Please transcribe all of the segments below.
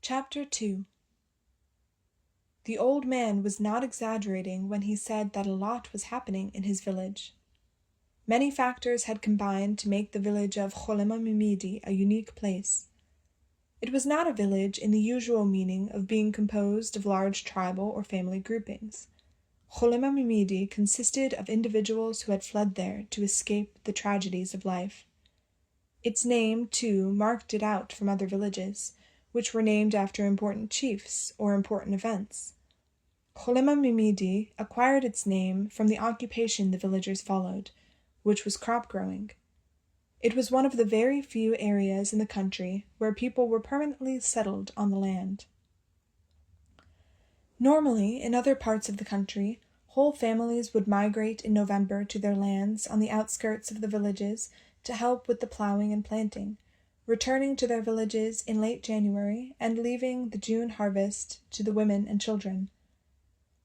Chapter 2. The old man was not exaggerating when he said that a lot was happening in his village. Many factors had combined to make the village of Cholema Mimidi a unique place. It was not a village in the usual meaning of being composed of large tribal or family groupings. Cholema Mimidi consisted of individuals who had fled there to escape the tragedies of life. Its name, too, marked it out from other villages, which were named after important chiefs or important events. Cholema Mimidi acquired its name from the occupation the villagers followed, which was crop growing. It was one of the very few areas in the country where people were permanently settled on the land. Normally, in other parts of the country, whole families would migrate in November to their lands on the outskirts of the villages to help with the plowing and planting, returning to their villages in late January and leaving the June harvest to the women and children.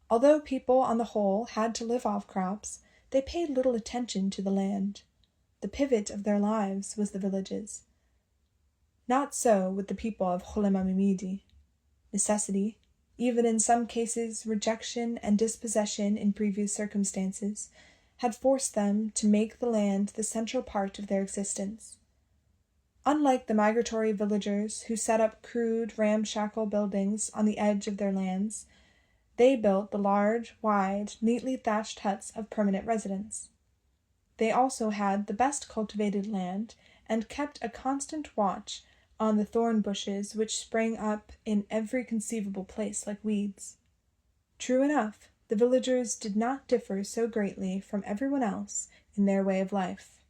Although people on the whole had to live off crops, they paid little attention to the land. The pivot of their lives was the villages. Not so with the people of Cholema Mimidi. Necessity, even in some cases rejection and dispossession in previous circumstances, had forced them to make the land the central part of their existence. Unlike the migratory villagers who set up crude, ramshackle buildings on the edge of their lands, they built the large, wide, neatly thatched huts of permanent residence. They also had the best cultivated land and kept a constant watch on the thorn bushes which sprang up in every conceivable place like weeds. True enough, the villagers did not differ so greatly from everyone else in their way of life.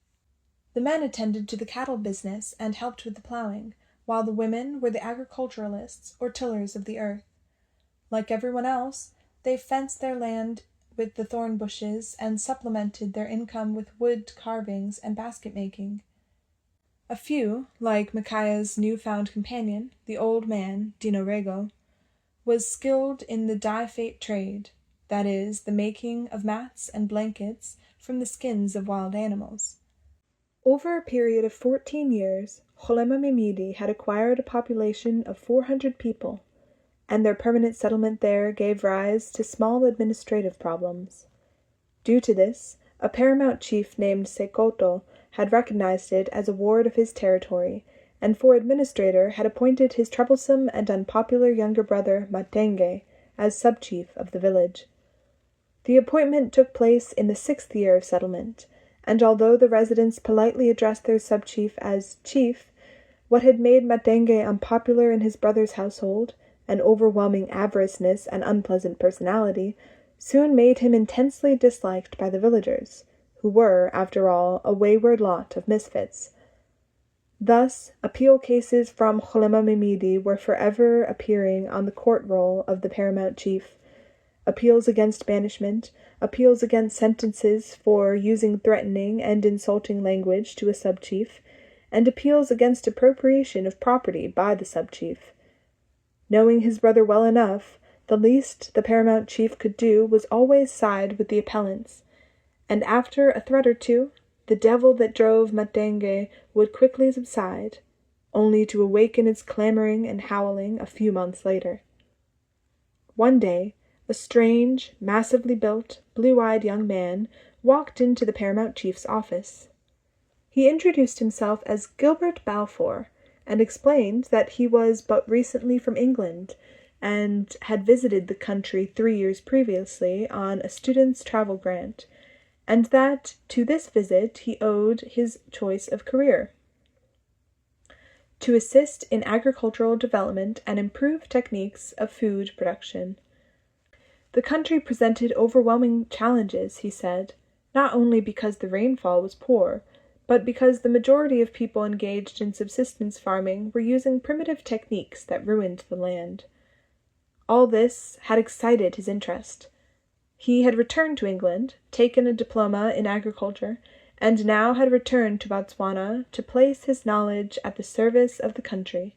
The men attended to the cattle business and helped with the plowing, while the women were the agriculturalists or tillers of the earth. Like everyone else, they fenced their land with the thorn bushes and supplemented their income with wood carvings and basket-making. A few, like Micaiah's new-found companion, the old man, Dino Rego, was skilled in the dye-fate trade, that is, the making of mats and blankets from the skins of wild animals. Over a period of 14 years, Cholema Mimidi had acquired a population of 400 people, and their permanent settlement there gave rise to small administrative problems. Due to this, a paramount chief named Sekoto had recognized it as a ward of his territory, and for administrator had appointed his troublesome and unpopular younger brother Matenge as sub-chief of the village. The appointment took place in the 6th year of settlement, and although the residents politely addressed their sub-chief as chief, what had made Matenge unpopular in his brother's household, an overwhelming avariceness and unpleasant personality, soon made him intensely disliked by the villagers, who were, after all, a wayward lot of misfits. Thus, appeal cases from Cholema Mimidi were forever appearing on the court roll of the paramount chief. Appeals against banishment, appeals against sentences for using threatening and insulting language to a sub-chief, and appeals against appropriation of property by the sub-chief. Knowing his brother well enough, the least the paramount chief could do was always side with the appellants, and after a threat or two, the devil that drove Matenge would quickly subside, only to awaken its clamoring and howling a few months later. One day, a strange, massively built, blue-eyed young man walked into the paramount chief's office. He introduced himself as Gilbert Balfour, and explained that he was but recently from England, and had visited the country 3 years previously on a student's travel grant, and that to this visit he owed his choice of career: to assist in agricultural development and improve techniques of food production. The country presented overwhelming challenges, he said, not only because the rainfall was poor, but because the majority of people engaged in subsistence farming were using primitive techniques that ruined the land. All this had excited his interest. He had returned to England, taken a diploma in agriculture, and now had returned to Botswana to place his knowledge at the service of the country.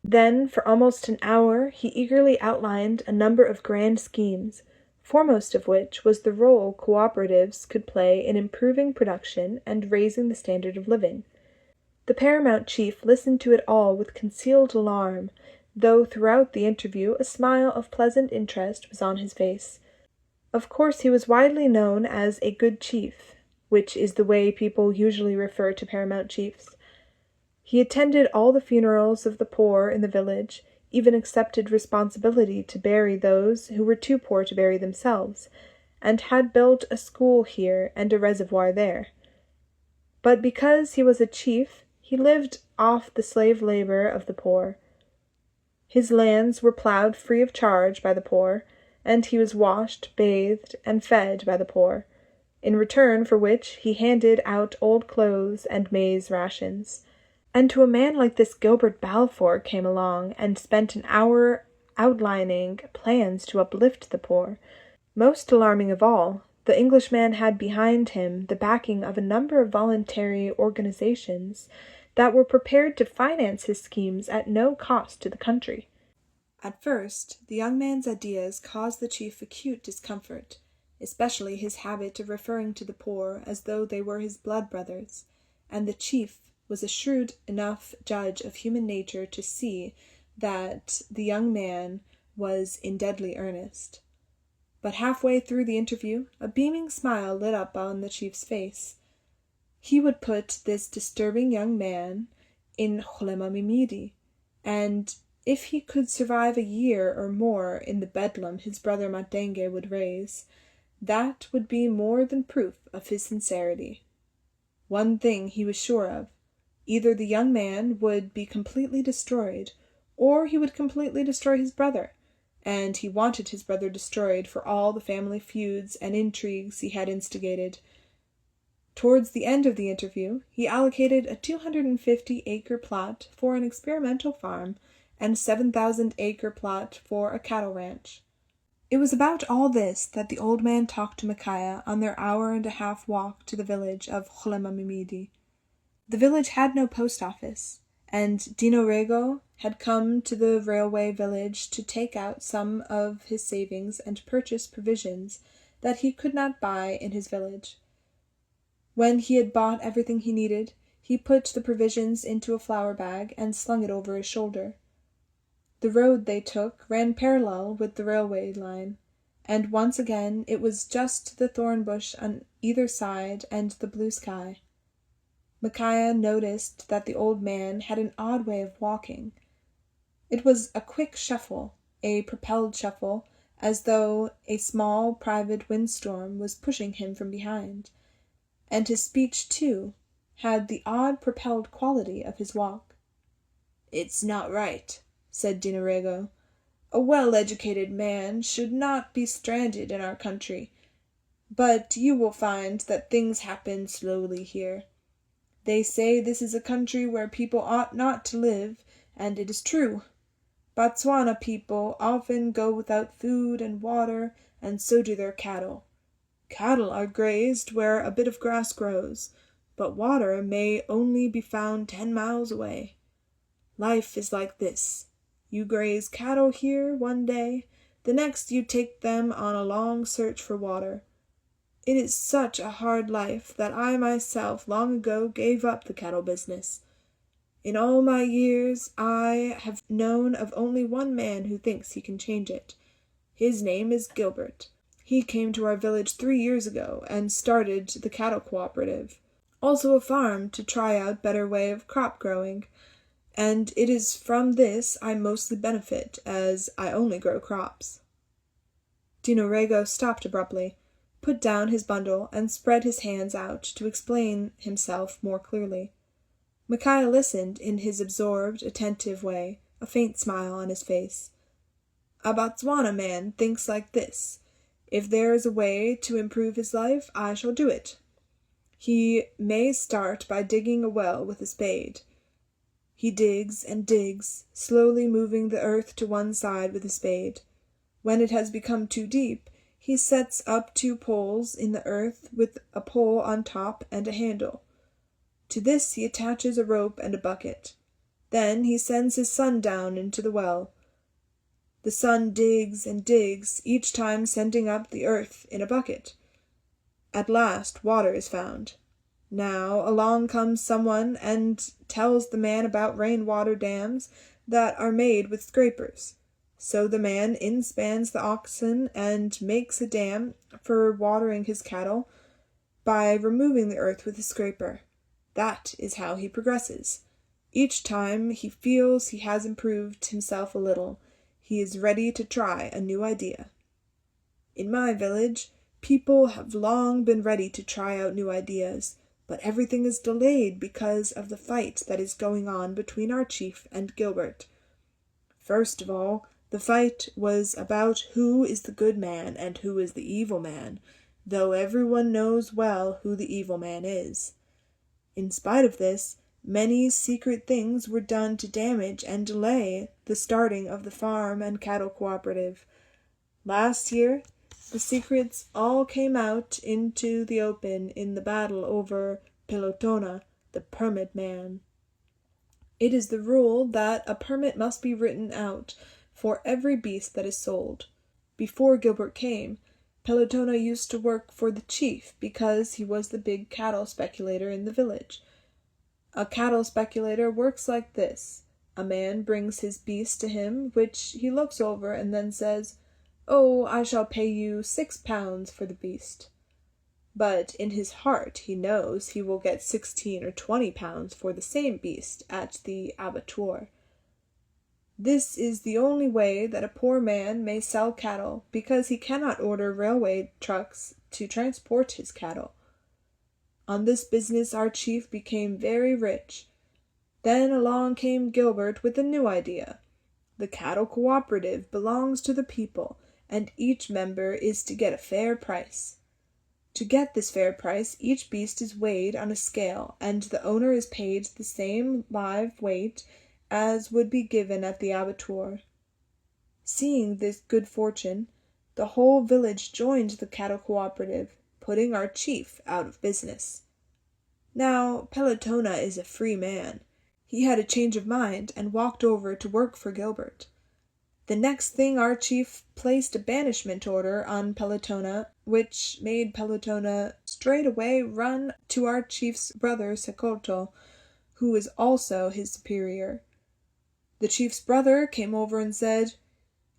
Then, for almost an hour, he eagerly outlined a number of grand schemes, foremost of which was the role cooperatives could play in improving production and raising the standard of living. The paramount chief listened to it all with concealed alarm, though throughout the interview a smile of pleasant interest was on his face. Of course he was widely known as a good chief, which is the way people usually refer to paramount chiefs. He attended all the funerals of the poor in the village, even accepted responsibility to bury those who were too poor to bury themselves, and had built a school here and a reservoir there. But because he was a chief, he lived off the slave labor of the poor. His lands were plowed free of charge by the poor, and he was washed, bathed, and fed by the poor, in return for which he handed out old clothes and maize rations. And to a man like this Gilbert Balfour came along and spent an hour outlining plans to uplift the poor. Most alarming of all, the Englishman had behind him the backing of a number of voluntary organizations that were prepared to finance his schemes at no cost to the country. At first, the young man's ideas caused the chief acute discomfort, especially his habit of referring to the poor as though they were his blood brothers, and the chief was a shrewd enough judge of human nature to see that the young man was in deadly earnest. But halfway through the interview, a beaming smile lit up on the chief's face. He would put this disturbing young man in Hulemamimidi, and if he could survive a year or more in the bedlam his brother Matenge would raise, that would be more than proof of his sincerity. One thing he was sure of: either the young man would be completely destroyed, or he would completely destroy his brother, and he wanted his brother destroyed for all the family feuds and intrigues he had instigated. Towards the end of the interview, he allocated a 250-acre plot for an experimental farm and 7,000-acre plot for a cattle ranch. It was about all this that the old man talked to Micaiah on their hour-and-a-half walk to the village of Hulemamimidi. The village had no post office, and Dino Rego had come to the railway village to take out some of his savings and purchase provisions that he could not buy in his village. When he had bought everything he needed, he put the provisions into a flour bag and slung it over his shoulder. The road they took ran parallel with the railway line, and once again it was just the thorn bush on either side and the blue sky. Micaiah noticed that the old man had an odd way of walking. It was a quick shuffle, a propelled shuffle, as though a small private windstorm was pushing him from behind, and his speech, too, had the odd propelled quality of his walk. "It's not right," said Dinarego. "A well-educated man should not be stranded in our country. But you will find that things happen slowly here. They say this is a country where people ought not to live, and it is true. Botswana people often go without food and water, and so do their cattle. Cattle are grazed where a bit of grass grows, but water may only be found 10 miles away. Life is like this. You graze cattle here one day, the next you take them on a long search for water. It is such a hard life that I myself long ago gave up the cattle business. In all my years I have known of only one man who thinks he can change it. His name is Gilbert. He came to our village 3 years ago and started the cattle cooperative, also a farm to try out better way of crop growing, and it is from this I mostly benefit, as I only grow crops." Dino Rego stopped abruptly, put down his bundle, and spread his hands out to explain himself more clearly. Micaiah listened in his absorbed, attentive way, a faint smile on his face. "A Botswana man thinks like this: if there is a way to improve his life, I shall do it. He may start by digging a well with a spade. He digs and digs, slowly moving the earth to one side with a spade. When it has become too deep, he sets up 2 poles in the earth with a pole on top and a handle. To this he attaches a rope and a bucket. Then he sends his son down into the well. The son digs and digs, each time sending up the earth in a bucket. At last water is found. Now along comes someone and tells the man about rainwater dams, that are made with scrapers. So the man inspans the oxen and makes a dam for watering his cattle by removing the earth with a scraper. That is how he progresses. Each time he feels he has improved himself a little, he is ready to try a new idea. In my village, people have long been ready to try out new ideas, but everything is delayed because of the fight that is going on between our chief and Gilbert. First of all, the fight was about who is the good man and who is the evil man, though everyone knows well who the evil man is. In spite of this, many secret things were done to damage and delay the starting of the farm and cattle cooperative. Last year, the secrets all came out into the open in the battle over Pelotona, the permit man. It is the rule that a permit must be written out for every beast that is sold. Before Gilbert came, Pelotona used to work for the chief because he was the big cattle speculator in the village. A cattle speculator works like this. A man brings his beast to him, which he looks over and then says, "Oh, I shall pay you 6 pounds for the beast." But in his heart he knows he will get 16 or 20 pounds for the same beast at the abattoir. This is the only way that a poor man may sell cattle, because he cannot order railway trucks to transport his cattle. On this business our chief became very rich. Then along came Gilbert with a new idea. The cattle cooperative belongs to the people, and each member is to get a fair price. To get this fair price, each beast is weighed on a scale, and the owner is paid the same live weight as would be given at the abattoir. Seeing this good fortune, the whole village joined the cattle cooperative, putting our chief out of business. Now, Pelotona is a free man. He had a change of mind and walked over to work for Gilbert. The next thing our chief placed a banishment order on Pelotona, which made Pelotona straightway run to our chief's brother Secolto, who was also his superior. The chief's brother came over and said,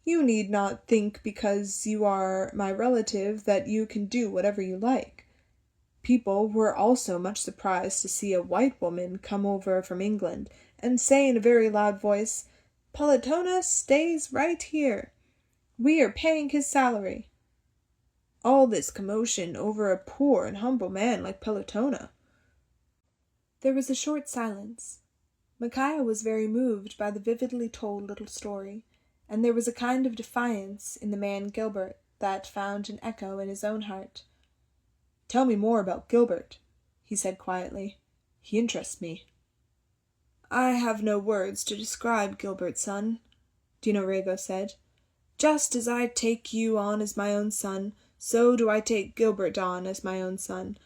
"You need not think because you are my relative that you can do whatever you like." People were also much surprised to see a white woman come over from England and say in a very loud voice, "Pelotona stays right here. We are paying his salary." All this commotion over a poor and humble man like Pelotona. There was a short silence. Micaiah was very moved by the vividly told little story, and there was a kind of defiance in the man Gilbert that found an echo in his own heart. "Tell me more about Gilbert," he said quietly. "He interests me." "I have no words to describe Gilbert, son," Dinorego said. "Just as I take you on as my own son, so do I take Gilbert on as my own son,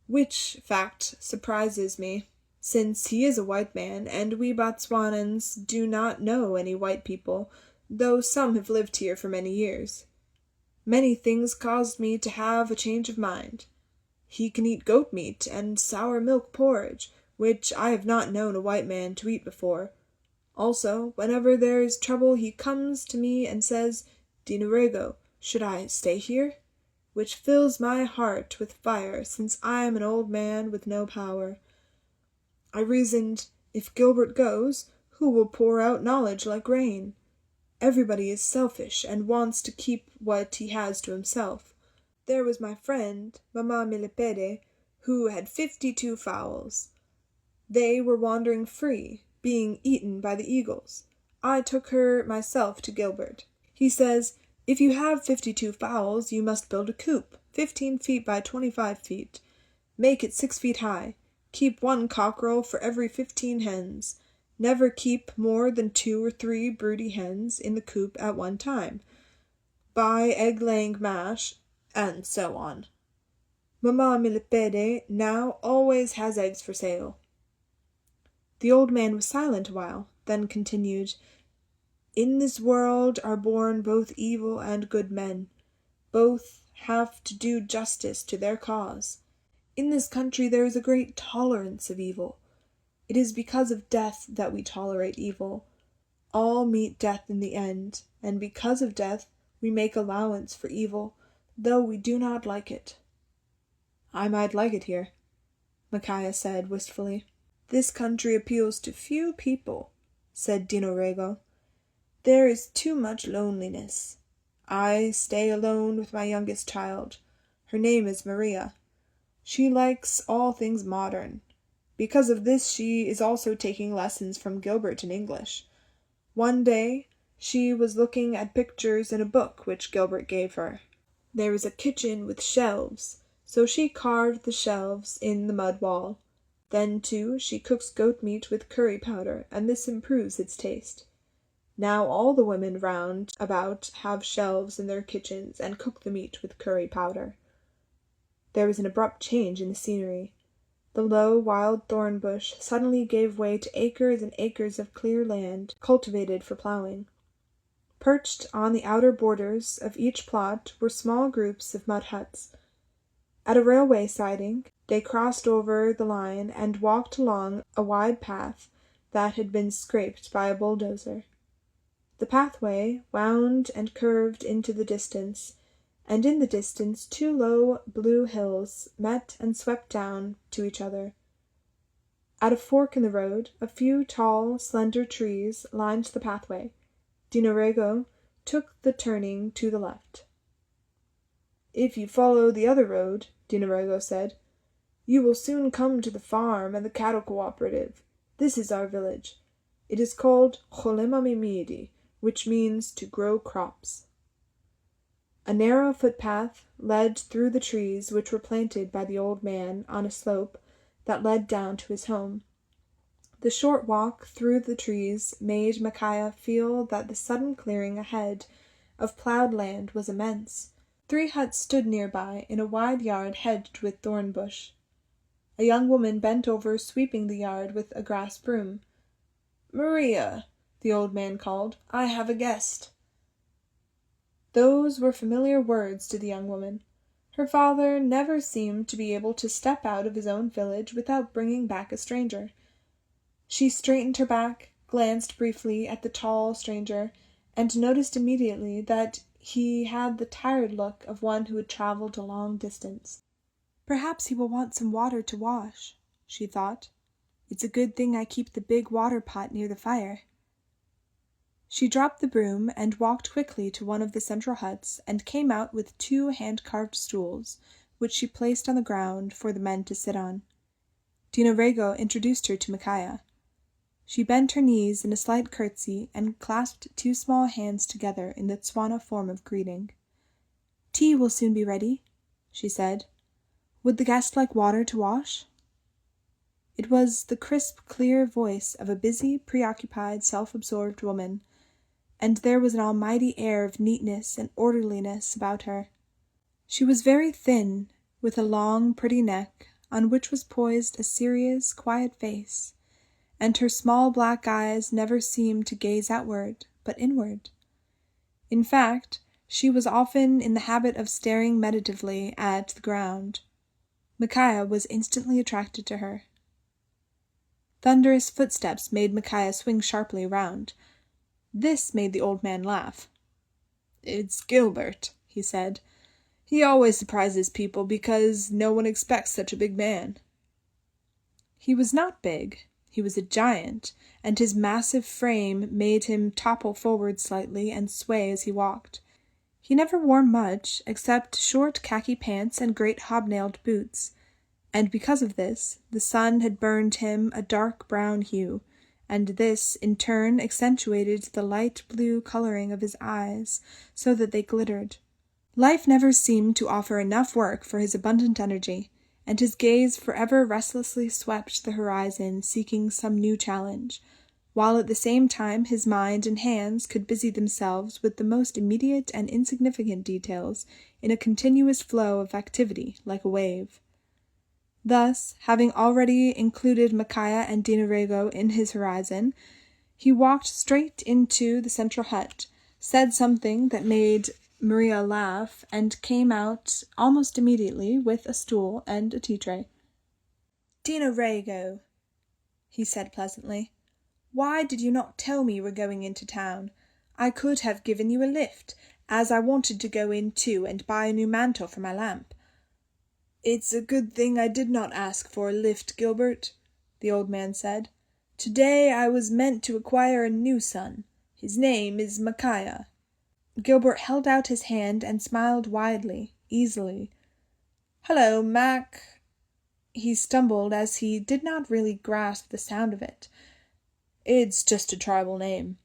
which fact surprises me, since he is a white man, and we Botswanans do not know any white people, though some have lived here for many years. Many things caused me to have a change of mind. He can eat goat meat and sour milk porridge, which I have not known a white man to eat before. Also, whenever there is trouble he comes to me and says, 'Dinorego, should I stay here?' which fills my heart with fire, since I am an old man with no power. I reasoned, if Gilbert goes, who will pour out knowledge like rain? Everybody is selfish and wants to keep what he has to himself. There was my friend, Mama Milipede, who had 52 fowls. They were wandering free, being eaten by the eagles. I took her myself to Gilbert. He says, 'If you have 52 fowls, you must build a coop, 15 feet by 25 feet. Make it 6 feet high. Keep 1 cockerel for every 15 hens. Never keep more than 2 or 3 broody hens in the coop at one time. Buy egg-laying mash,' and so on. Mama Milipede now always has eggs for sale." The old man was silent a while, then continued, "In this world are born both evil and good men. Both have to do justice to their cause. In this country there is a great tolerance of evil. It is because of death that we tolerate evil. All meet death in the end, and because of death we make allowance for evil, though we do not like it." "I might like it here," Micaiah said wistfully. "This country appeals to few people," said Dino Rego. "There is too much loneliness. I stay alone with my youngest child. Her name is Maria. She likes all things modern. Because of this she is also taking lessons from Gilbert in English. One day she was looking at pictures in a book which Gilbert gave her. There was a kitchen with shelves, so she carved the shelves in the mud wall. Then, too, she cooks goat meat with curry powder, and this improves its taste. Now all the women round about have shelves in their kitchens and cook the meat with curry powder." There was an abrupt change in the scenery. The low, wild thorn bush suddenly gave way to acres and acres of clear land, cultivated for ploughing. Perched on the outer borders of each plot were small groups of mud huts. At a railway siding, they crossed over the line and walked along a wide path that had been scraped by a bulldozer. The pathway wound and curved into the distance, and in the distance 2 low blue hills met and swept down to each other. At a fork in the road, a few tall, slender trees lined the pathway. Dino Rego took the turning to the left. "If you follow the other road," Dino Rego said, "you will soon come to the farm and the cattle cooperative. This is our village. It is called Cholemamimidi, which means to grow crops." A narrow footpath led through the trees which were planted by the old man on a slope that led down to his home. The short walk through the trees made Micaiah feel that the sudden clearing ahead of ploughed land was immense. 3 huts stood nearby in a wide yard hedged with thorn bush. A young woman bent over sweeping the yard with a grass broom. "Maria," the old man called, "I have a guest." Those were familiar words to the young woman. Her father never seemed to be able to step out of his own village without bringing back a stranger. She straightened her back, glanced briefly at the tall stranger, and noticed immediately that he had the tired look of one who had traveled a long distance. "Perhaps he will want some water to wash," she thought. "It's a good thing I keep the big water pot near the fire." She dropped the broom and walked quickly to one of the central huts and came out with 2 hand-carved stools, which she placed on the ground for the men to sit on. Dino Rego introduced her to Micaiah. She bent her knees in a slight curtsy and clasped 2 small hands together in the Tswana form of greeting. "Tea will soon be ready," she said. "Would the guest like water to wash?" It was the crisp, clear voice of a busy, preoccupied, self-absorbed woman, and there was an almighty air of neatness and orderliness about her. She was very thin, with a long, pretty neck, on which was poised a serious, quiet face, and her small black eyes never seemed to gaze outward, but inward. In fact, she was often in the habit of staring meditatively at the ground. Micaiah was instantly attracted to her. Thunderous footsteps made Micaiah swing sharply round. This made the old man laugh. "It's Gilbert," he said. "He always surprises people because no one expects such a big man." He was not big. He was a giant, and his massive frame made him topple forward slightly and sway as he walked. He never wore much, except short khaki pants and great hobnailed boots, and because of this, the sun had burned him a dark brown hue, and this, in turn, accentuated the light blue coloring of his eyes, so that they glittered. Life never seemed to offer enough work for his abundant energy, and his gaze forever restlessly swept the horizon, seeking some new challenge, while at the same time his mind and hands could busy themselves with the most immediate and insignificant details in a continuous flow of activity, like a wave. Thus, having already included Micaiah and Dino Rego in his horizon, he walked straight into the central hut, said something that made Maria laugh, and came out almost immediately with a stool and a tea tray. "Dino Rego," he said pleasantly, Why did you not tell me you were going into town? I could have given you a lift, as I wanted to go in too and buy a new mantle for my lamp." "It's a good thing I did not ask for a lift, Gilbert," the old man said. "Today I was meant to acquire a new son. His name is Micaiah." Gilbert held out his hand and smiled widely, easily. "Hello, Mac—" He stumbled as he did not really grasp the sound of it. "It's just a tribal name,"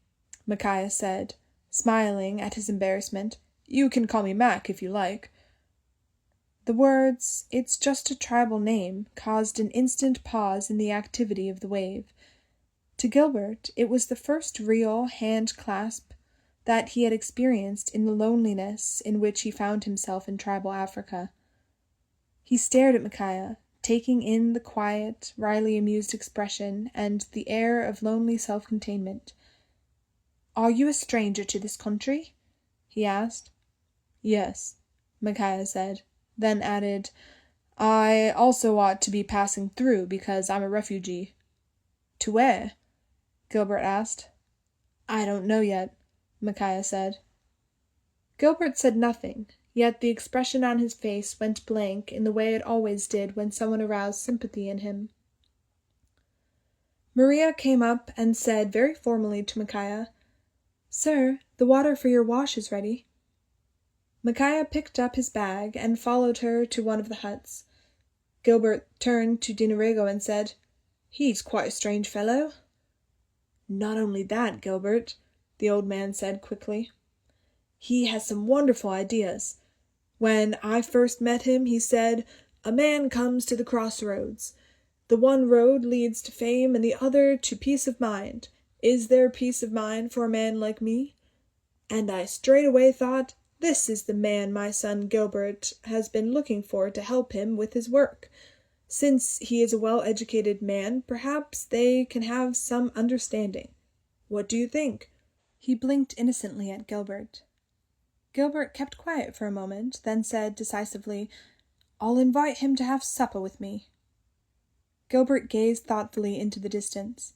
Micaiah said, smiling at his embarrassment. "You can call me Mac if you like." The words, "It's just a tribal name," caused an instant pause in the activity of the wave. To Gilbert, it was the first real hand clasp that he had experienced in the loneliness in which he found himself in tribal Africa. He stared at Micaiah, taking in the quiet, wryly amused expression and the air of lonely self-containment. "Are you a stranger to this country?" he asked. "Yes," Micaiah said, then added, "I also ought to be passing through because I'm a refugee." "To where?" Gilbert asked. "I don't know yet," Micaiah said. Gilbert said nothing, yet the expression on his face went blank in the way it always did when someone aroused sympathy in him. Maria came up and said very formally to Micaiah, "Sir, the water for your wash is ready." Micaiah picked up his bag and followed her to one of the huts. Gilbert turned to Dinarego and said, "He's quite a strange fellow." "Not only that, Gilbert," the old man said quickly. "He has some wonderful ideas. When I first met him, he said, 'A man comes to the crossroads. The one road leads to fame and the other to peace of mind. Is there peace of mind for a man like me?' And I straightway thought, this is the man my son Gilbert has been looking for to help him with his work. Since he is a well-educated man, perhaps they can have some understanding. What do you think?" He blinked innocently at Gilbert. Gilbert kept quiet for a moment, then said decisively, "I'll invite him to have supper with me." Gilbert gazed thoughtfully into the distance.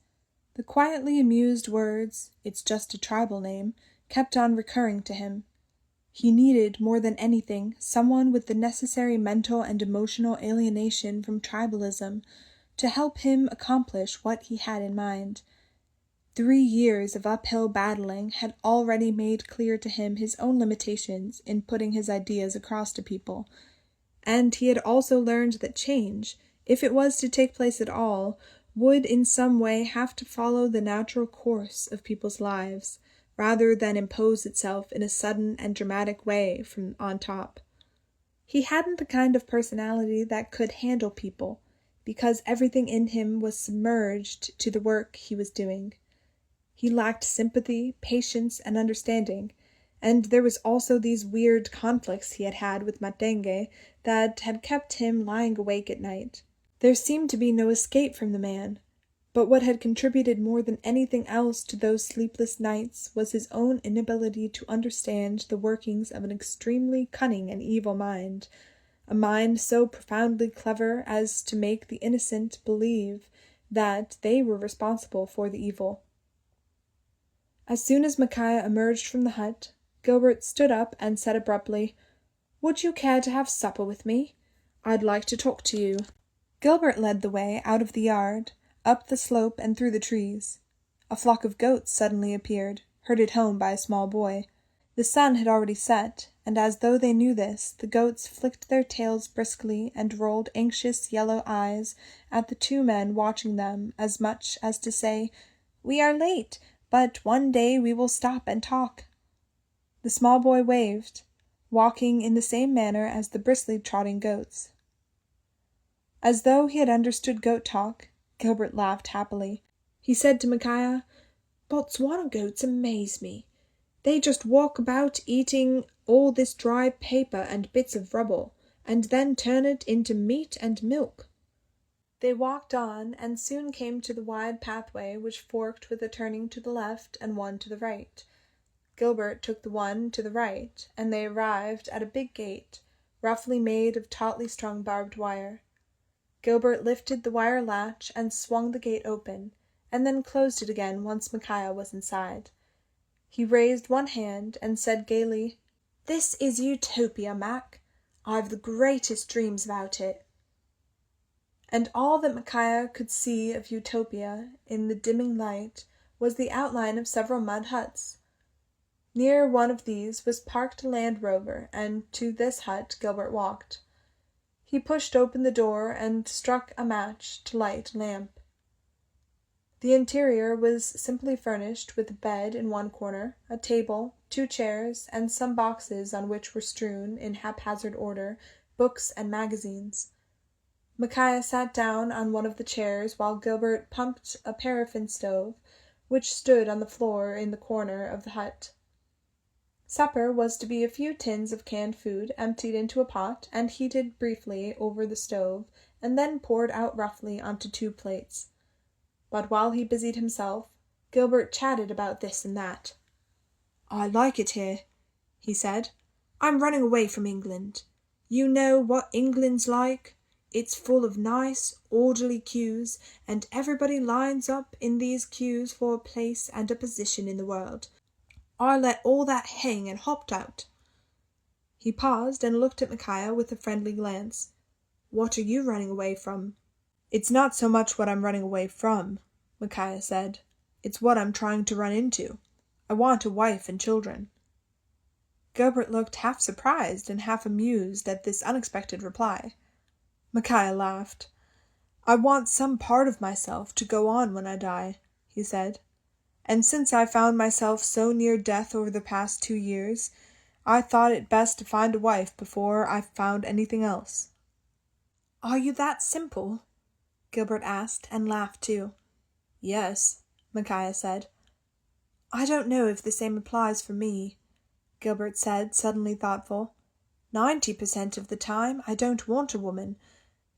The quietly amused words, "It's just a tribal name," kept on recurring to him. He needed, more than anything, someone with the necessary mental and emotional alienation from tribalism to help him accomplish what he had in mind. 3 years of uphill battling had already made clear to him his own limitations in putting his ideas across to people, and he had also learned that change, if it was to take place at all, would in some way have to follow the natural course of people's lives, rather than impose itself in a sudden and dramatic way from on top. He hadn't the kind of personality that could handle people, because everything in him was submerged to the work he was doing. He lacked sympathy, patience, and understanding, and there was also these weird conflicts he had had with Matenge that had kept him lying awake at night. There seemed to be no escape from the man, but what had contributed more than anything else to those sleepless nights was his own inability to understand the workings of an extremely cunning and evil mind, a mind so profoundly clever as to make the innocent believe that they were responsible for the evil. As soon as Micaiah emerged from the hut, Gilbert stood up and said abruptly, "Would you care to have supper with me? I'd like to talk to you." Gilbert led the way out of the yard, up the slope and through the trees. A flock of goats suddenly appeared, herded home by a small boy. The sun had already set, and as though they knew this, the goats flicked their tails briskly and rolled anxious yellow eyes at the 2 men watching them, as much as to say, "We are late, but one day we will stop and talk." The small boy waved, walking in the same manner as the briskly trotting goats. As though he had understood goat talk, Gilbert laughed happily. He said to Micaiah, "Botswana goats amaze me. They just walk about eating all this dry paper and bits of rubble, and then turn it into meat and milk." They walked on, and soon came to the wide pathway which forked with a turning to the left and one to the right. Gilbert took the one to the right, and they arrived at a big gate, roughly made of tautly strung barbed wire. Gilbert lifted the wire latch and swung the gate open, and then closed it again once Micaiah was inside. He raised one hand and said gaily, "This is Utopia, Mac. I've the greatest dreams about it." And all that Micaiah could see of Utopia in the dimming light was the outline of several mud huts. Near one of these was parked a Land Rover, and to this hut Gilbert walked. He pushed open the door and struck a match to light a lamp. The interior was simply furnished with a bed in one corner, a table, 2 chairs, and some boxes on which were strewn, in haphazard order, books and magazines. Micaiah sat down on one of the chairs while Gilbert pumped a paraffin stove, which stood on the floor in the corner of the hut. Supper was to be a few tins of canned food emptied into a pot and heated briefly over the stove, and then poured out roughly onto 2 plates. But while he busied himself, Gilbert chatted about this and that. "I like it here," he said. "I'm running away from England. You know what England's like? It's full of nice, orderly queues, and everybody lines up in these queues for a place and a position in the world. I let all that hang and hopped out." He paused and looked at Micaiah with a friendly glance. "What are you running away from?" "It's not so much what I'm running away from," Micaiah said. "It's what I'm trying to run into. I want a wife and children." Gilbert looked half surprised and half amused at this unexpected reply. Micaiah laughed. "I want some part of myself to go on when I die," he said. "And since I found myself so near death over the past 2 years, I thought it best to find a wife before I found anything else." "Are you that simple?" Gilbert asked, and laughed too. "Yes," Micaiah said. "I don't know if the same applies for me," Gilbert said, suddenly thoughtful. 90% of the time I don't want a woman.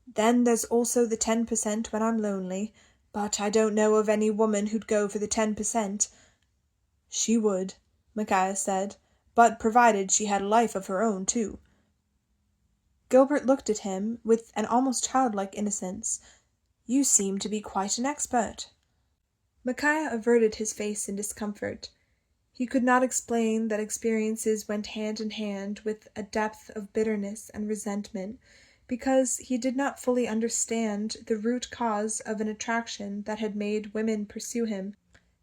Then there's also the 10% when I'm lonely, but I don't know of any woman who'd go for the 10%. "She would," Micaiah said, "but provided she had a life of her own, too." Gilbert looked at him with an almost childlike innocence. "You seem to be quite an expert." Micaiah averted his face in discomfort. He could not explain that experiences went hand in hand with a depth of bitterness and resentment, because he did not fully understand the root cause of an attraction that had made women pursue him,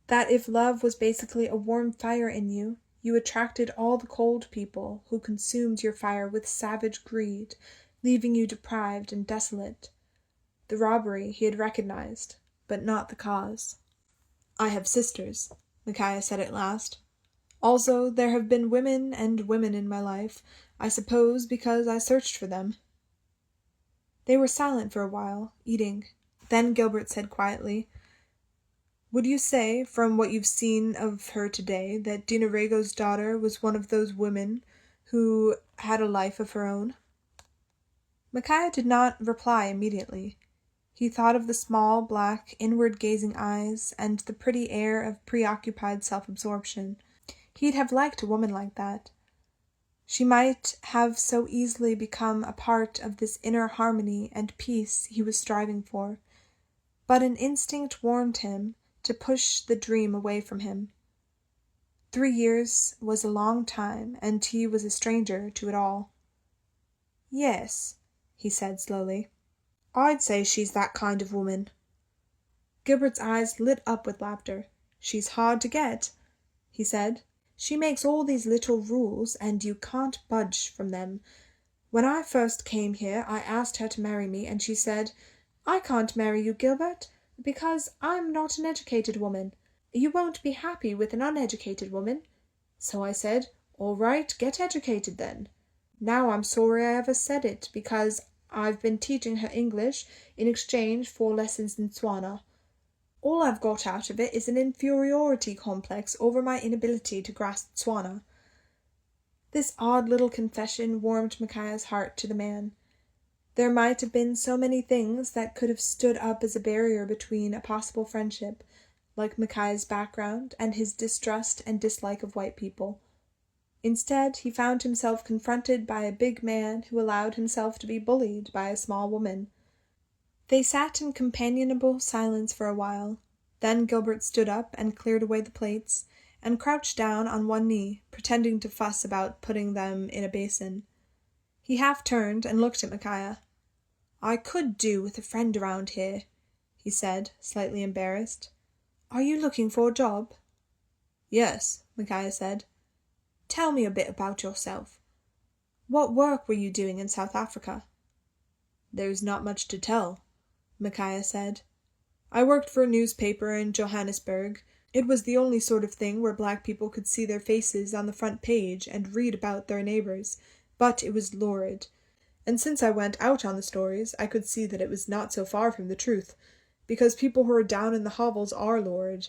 that if love was basically a warm fire in you, you attracted all the cold people who consumed your fire with savage greed, leaving you deprived and desolate. The robbery he had recognized, but not the cause. "I have sisters," Micaiah said at last. "Also, there have been women and women in my life, I suppose because I searched for them." They were silent for a while, eating. Then Gilbert said quietly, "Would you say, from what you've seen of her today, that Dina Rego's daughter was one of those women who had a life of her own?" Micaiah did not reply immediately. He thought of the small, black, inward-gazing eyes and the pretty air of preoccupied self-absorption. He'd have liked a woman like that. She might have so easily become a part of this inner harmony and peace he was striving for. But an instinct warned him to push the dream away from him. 3 years was a long time, and he was a stranger to it all. "Yes," he said slowly. "I'd say she's that kind of woman." Gilbert's eyes lit up with laughter. "She's hard to get," he said. "She makes all these little rules, and you can't budge from them. When I first came here, I asked her to marry me, and she said, 'I can't marry you, Gilbert, because I'm not an educated woman. You won't be happy with an uneducated woman.' So I said, 'All right, get educated then.' Now I'm sorry I ever said it, because I've been teaching her English in exchange for lessons in Tswana. All I've got out of it is an inferiority complex over my inability to grasp Tswana." This odd little confession warmed Micaiah's heart to the man. There might have been so many things that could have stood up as a barrier between a possible friendship, like Micaiah's background and his distrust and dislike of white people. Instead, he found himself confronted by a big man who allowed himself to be bullied by a small woman. They sat in companionable silence for a while. Then Gilbert stood up and cleared away the plates, and crouched down on one knee, pretending to fuss about putting them in a basin. He half turned and looked at Micaiah. "I could do with a friend around here," he said, slightly embarrassed. "Are you looking for a job?" "Yes," Micaiah said. "Tell me a bit about yourself. What work were you doing in South Africa?" "There's not much to tell," Micaiah said. "I worked for a newspaper in Johannesburg. It was the only sort of thing where black people could see their faces on the front page and read about their neighbors, but it was lurid. And since I went out on the stories, I could see that it was not so far from the truth, because people who are down in the hovels are lurid.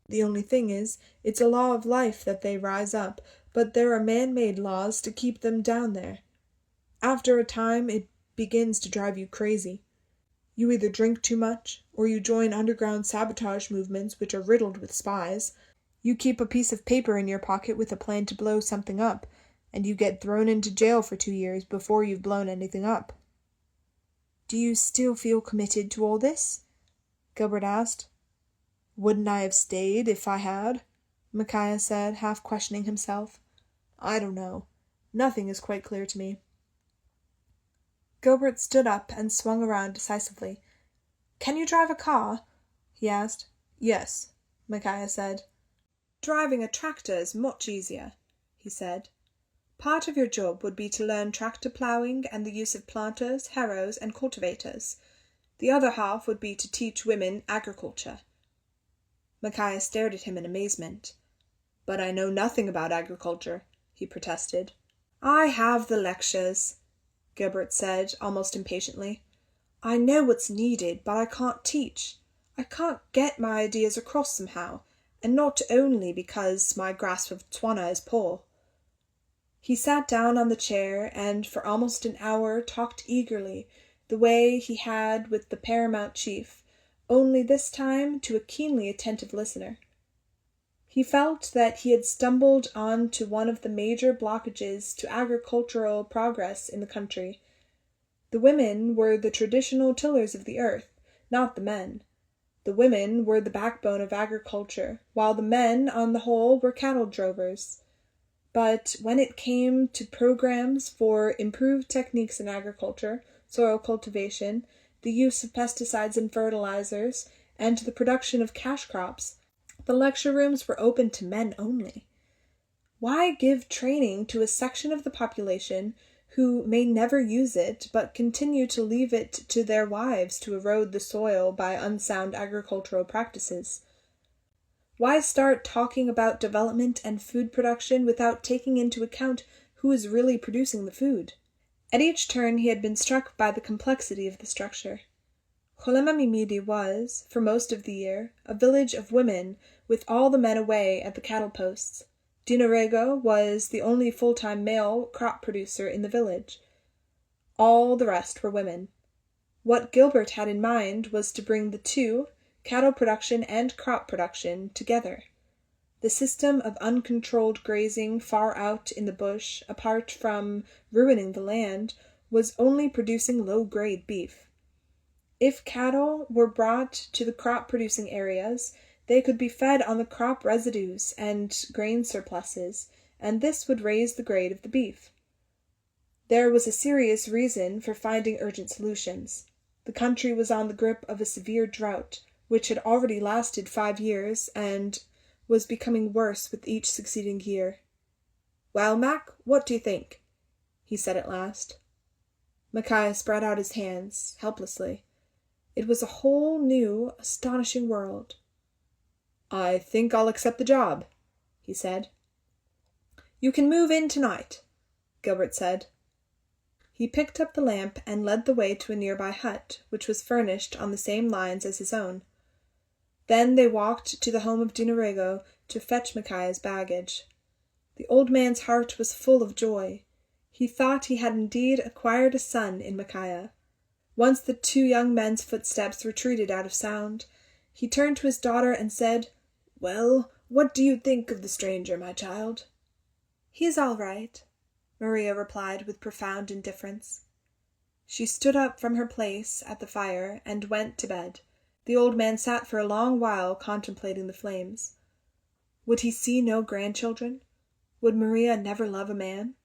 The only thing is, it's a law of life that they rise up, but there are man-made laws to keep them down there. After a time, it begins to drive you crazy. You either drink too much, or you join underground sabotage movements which are riddled with spies. You keep a piece of paper in your pocket with a plan to blow something up, and you get thrown into jail for 2 years before you've blown anything up." "Do you still feel committed to all this?" Gilbert asked. "Wouldn't I have stayed if I had?" Micaiah said, half questioning himself. "I don't know. Nothing is quite clear to me." Gilbert stood up and swung around decisively. "Can you drive a car?" he asked. "Yes," Micaiah said. "Driving a tractor is much easier," he said. "Part of your job would be to learn tractor ploughing and the use of planters, harrows, and cultivators. The other half would be to teach women agriculture." Micaiah stared at him in amazement. "But I know nothing about agriculture," he protested. "I have the lectures," Gilbert said, almost impatiently. "I know what's needed, but I can't teach. I can't get my ideas across somehow, and not only because my grasp of Tswana is poor." He sat down on the chair and for almost an hour talked eagerly, the way he had with the paramount chief, only this time to a keenly attentive listener. He felt that he had stumbled on to one of the major blockages to agricultural progress in the country. The women were the traditional tillers of the earth, not the men. The women were the backbone of agriculture, while the men, on the whole, were cattle drovers. But when it came to programs for improved techniques in agriculture, soil cultivation, the use of pesticides and fertilizers, and the production of cash crops, the lecture rooms were open to men only. Why give training to a section of the population who may never use it, but continue to leave it to their wives to erode the soil by unsound agricultural practices? Why start talking about development and food production without taking into account who is really producing the food? At each turn he had been struck by the complexity of the structure. Cholemamimidi was, for most of the year, a village of women, with all the men away at the cattle posts. Dinarego was the only full-time male crop producer in the village. All the rest were women. What Gilbert had in mind was to bring the two, cattle production and crop production, together. The system of uncontrolled grazing far out in the bush, apart from ruining the land, was only producing low-grade beef. If cattle were brought to the crop-producing areas, they could be fed on the crop residues and grain surpluses, and this would raise the grade of the beef. There was a serious reason for finding urgent solutions. The country was on the grip of a severe drought, which had already lasted 5 years, and was becoming worse with each succeeding year. "Well, Mac, what do you think?" he said at last. Micaiah spread out his hands, helplessly. It was a whole new, astonishing world. "I think I'll accept the job," he said. "You can move in tonight," Gilbert said. He picked up the lamp and led the way to a nearby hut, which was furnished on the same lines as his own. Then they walked to the home of Dinarego to fetch Micaiah's baggage. The old man's heart was full of joy. He thought he had indeed acquired a son in Micaiah. Once the 2 young men's footsteps retreated out of sound, he turned to his daughter and said, "Well, what do you think of the stranger, my child?" "He is all right," Maria replied with profound indifference. She stood up from her place at the fire and went to bed, The old man sat for a long while contemplating the flames. Would he see no grandchildren? Would Maria never love a man?